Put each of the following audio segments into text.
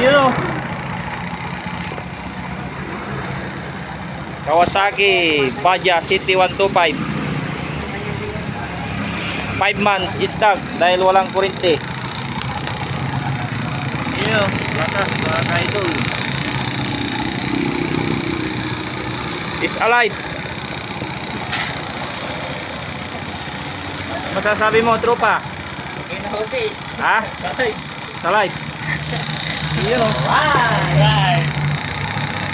Yun o. Kawasaki Baja City 125. 5 months stock dahil walang kurente. Yun o. Lakas mga ka-idol. Is alive. Masasabi mo, tropa? Okay na okay. Ha? Alive. Yun o. Right.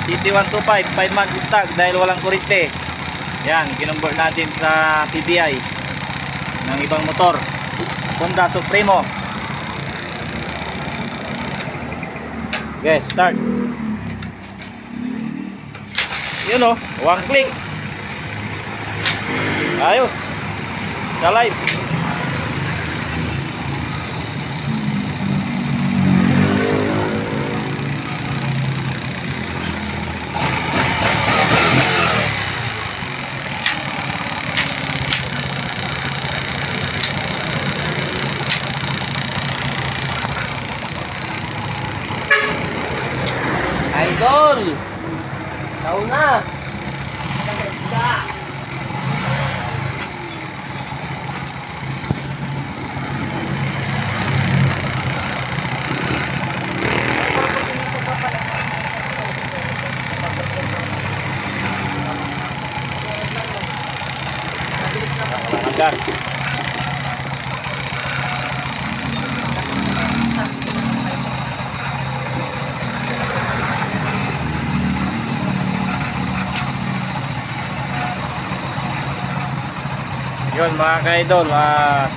City 125, 5 months stock dahil walang kurente. Yan, kinumbert natin sa TDI ng ibang motor. Honda Supremo. Okay, start. Yun o, one click. Ayos. Sa live. Idol. Tao na. Gas. Yun mga ka-idol,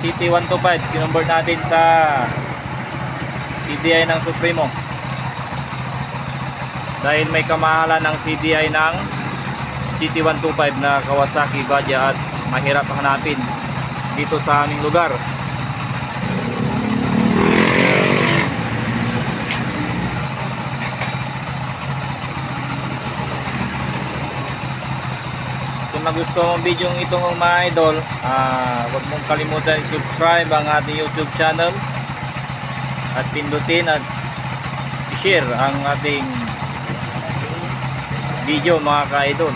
City 125 kinumbert natin sa CDI ng Supremo dahil may kamahalan ng CDI ng City 125 na Kawasaki Baja at mahirap hanapin dito sa aming lugar. Kung nagustuhan mong video itong mga idol, huwag mong kalimutan i-subscribe ang ating YouTube channel at pindutin at i-share ang ating video mga ka-idol.